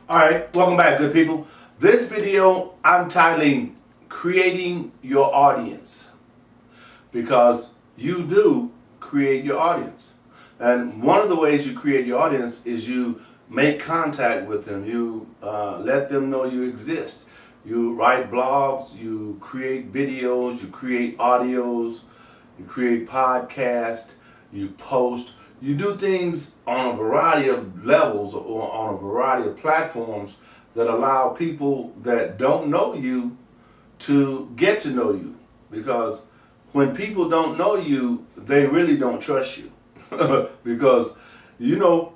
Alright, welcome back, good people. This video I'm titling Creating Your Audience, because you do create your audience. And one of the ways you create your audience is you make contact with them. You let them know you exist. You write blogs, you create videos, you create audios, you create podcasts, you post. You do things on a variety of levels or on a variety of platforms that allow people that don't know you to get to know you. Because when people don't know you, they really don't trust you. Because, you know,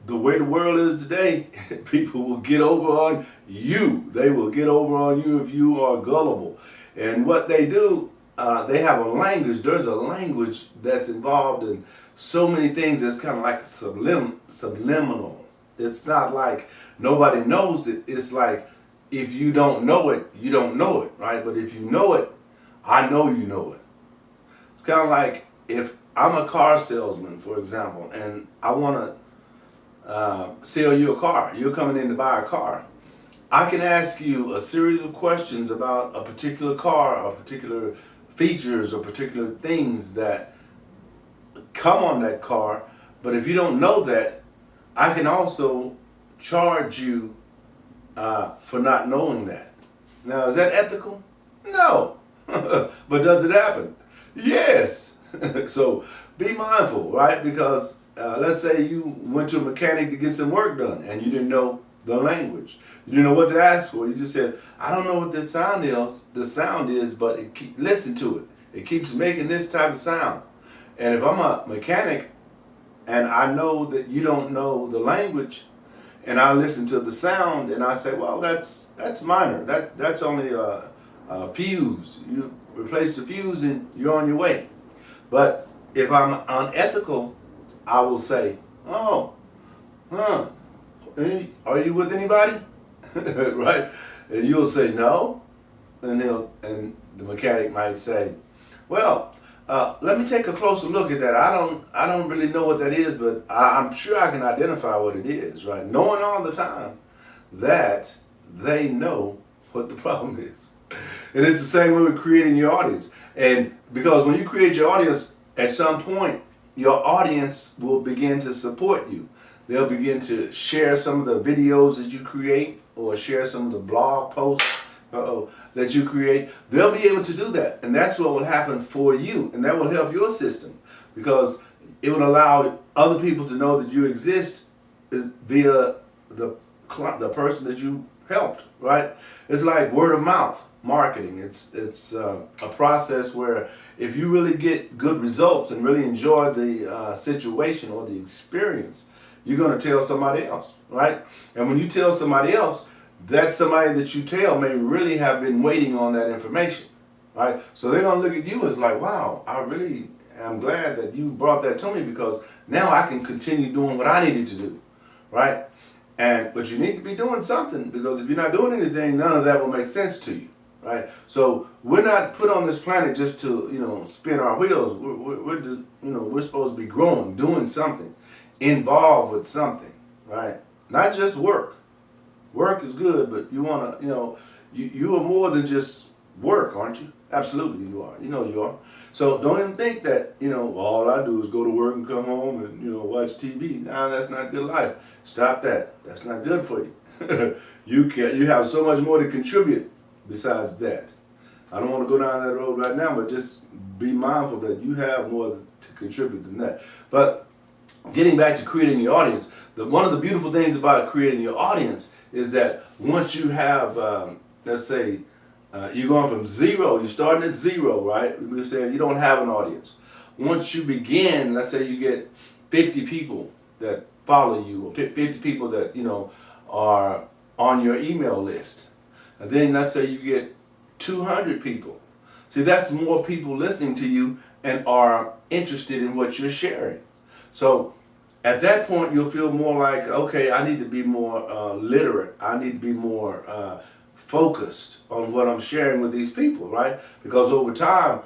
the way the world is today, people will get over on you. They will get over on you if you are gullible. And what they do, they have a language. There's a language that's involved in so many things that's kind of like subliminal. It's not like nobody knows it. It's like if you don't know it, you don't know it, right? But if you know it, I know you know it. It's kind of like if I'm a car salesman, for example, and I want to sell you a car. You're coming in to buy a car. I can ask you a series of questions about a particular car, or particular features, or particular things that come on that car. But if you don't know that, I can also charge you for not knowing that. Now, is that ethical? No. But does it happen? Yes. So be mindful, right? Because let's say you went to a mechanic to get some work done and you didn't know the language. You didn't know what to ask for. You just said, I don't know what this sound is, but listen to it. It keeps making this type of sound. And if I'm a mechanic and I know that you don't know the language, and I listen to the sound and I say, well, that's minor. That's only a fuse. You replace the fuse and you're on your way. But if I'm unethical, I will say, oh, are you with anybody? Right? And you'll say no, and the mechanic might say, well, let me take a closer look at that. I don't really know what that is, but I'm sure I can identify what it is, right? Knowing all the time that they know what the problem is. And it's the same way with creating your audience. And because when you create your audience, at some point, your audience will begin to support you. They'll begin to share some of the videos that you create, or share some of the blog posts that you create. They'll be able to do that. And that's what will happen for you. And that will help your system, because it will allow other people to know that you exist via the person that you helped, right? It's like word of mouth marketing. It's a process where if you really get good results and really enjoy the situation or the experience, you're going to tell somebody else, right? And when you tell somebody else, that somebody that you tell may really have been waiting on that information, right? So they're going to look at you as like, wow, I really am glad that you brought that to me, because now I can continue doing what I needed to do, right? But you need to be doing something, because if you're not doing anything, none of that will make sense to you, right? So we're not put on this planet just to, spin our wheels. We're just, we're supposed to be growing, doing something, involved with something, right? Not just work. Work is good, but you want to, you are more than just work, aren't you? Absolutely you are. You know you are. So don't even think that, all I do is go to work and come home and, watch TV. Nah, that's not good life. Stop that. That's not good for you. You have so much more to contribute besides that. I don't want to go down that road right now, but just be mindful that you have more to contribute than that. But getting back to creating your audience, one of the beautiful things about creating your audience is that once you have, let's say, you're going from zero, you're starting at zero, right? We're saying you don't have an audience. Once you begin, let's say you get 50 people that follow you, or 50 people that, are on your email list. And then let's say you get 200 people. See, that's more people listening to you and are interested in what you're sharing. So at that point, you'll feel more like, okay, I need to be more literate. I need to be more focused on what I'm sharing with these people, right? Because over time,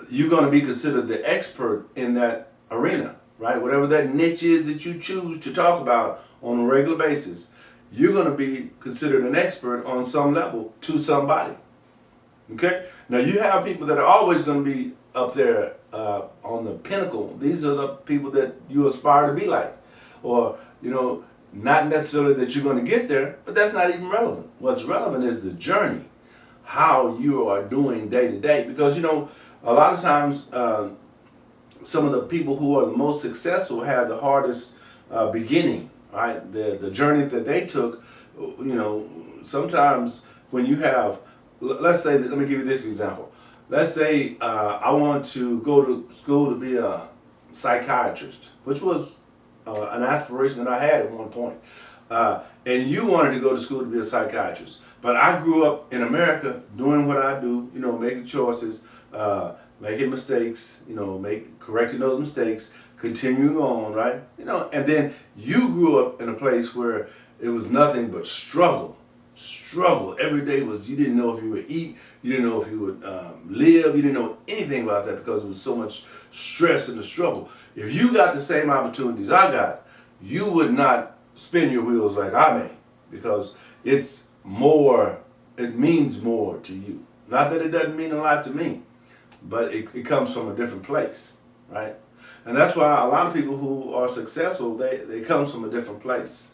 you're going to be considered the expert in that arena, right? Whatever that niche is that you choose to talk about on a regular basis, you're going to be considered an expert on some level to somebody. Okay? Now, you have people that are always going to be up there on the pinnacle. These are the people that you aspire to be like. Or, not necessarily that you're going to get there, but that's not even relevant. What's relevant is the journey, how you are doing day to day. Because, a lot of times, some of the people who are the most successful have the hardest beginning, right? The journey that they took, sometimes when you have, let's say, let me give you this example. Let's say I want to go to school to be a psychiatrist, which was an aspiration that I had at one point. And you wanted to go to school to be a psychiatrist. But I grew up in America doing what I do, making choices, making mistakes, correcting those mistakes, continuing on, right? And then you grew up in a place where it was nothing but struggle. Every day you didn't know if you would eat, you didn't know if you would live, you didn't know anything about that because there was so much stress and the struggle. If you got the same opportunities I got, you would not spin your wheels like I may, because it means more to you. Not that it doesn't mean a lot to me, but it comes from a different place, right? And that's why a lot of people who are successful, they come from a different place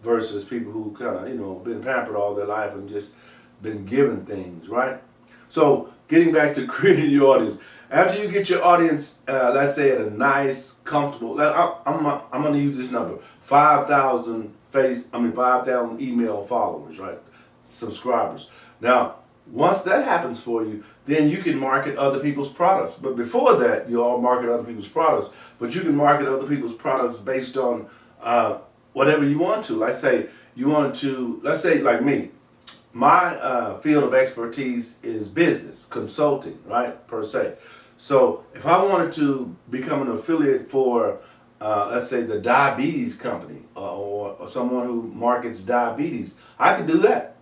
versus people who kind of, been pampered all their life and just been given things, right? So getting back to creating your audience. After you get your audience, let's say at a nice, comfortable, I'm going to use this number, 5,000 email followers, right? Subscribers. Now, once that happens for you, then you can market other people's products. But before that, you all market other people's products. But you can market other people's products based on whatever you want to. Let's say like me, my field of expertise is business, consulting, right, per se. So if I wanted to become an affiliate for, let's say, the diabetes company or someone who markets diabetes, I could do that.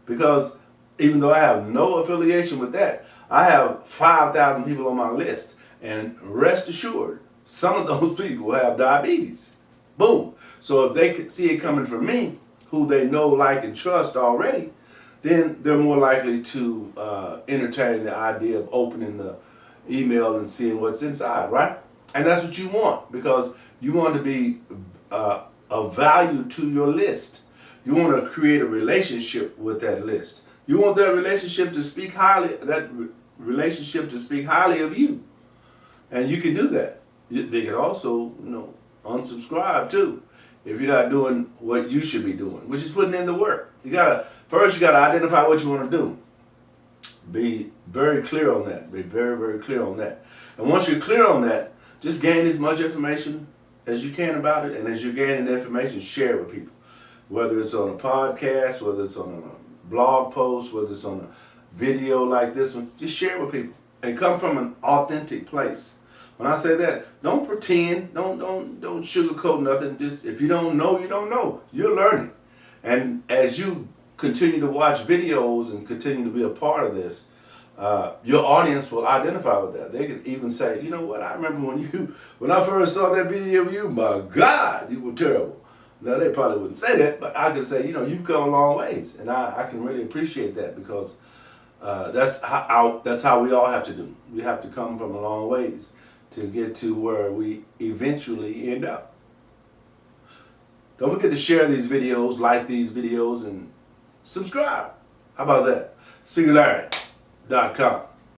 Because even though I have no affiliation with that, I have 5,000 people on my list. And rest assured, some of those people have diabetes. Boom. So if they could see it coming from me, who they know, like, and trust already, then they're more likely to entertain the idea of opening the email and seeing what's inside, right? And that's what you want, because you want to be of value to your list. You want to create a relationship with that list. You want that relationship to speak highly of you. And you can do that. They can also, unsubscribe too, if you're not doing what you should be doing, which is putting in the work. First you gotta identify what you want to do. Be very clear on that. Be very, very clear on that. And once you're clear on that, just gain as much information as you can about it. And as you're gaining the information, share it with people. Whether it's on a podcast, whether it's on a blog post, whether it's on a video like this one, just share it with people. And come from an authentic place. When I say that, don't pretend, don't sugarcoat nothing. Just, if you don't know, you don't know. You're learning. And as you continue to watch videos and continue to be a part of this, your audience will identify with that. They could even say, you know what, I remember when I first saw that video of you, my God, you were terrible. Now, they probably wouldn't say that, but I could say, you've come a long ways. And I can really appreciate that, because that's how we all have to do. We have to come from a long ways to get to where we eventually end up. Don't forget to share these videos, like these videos, and subscribe. How about that? SpeakerLarry.com.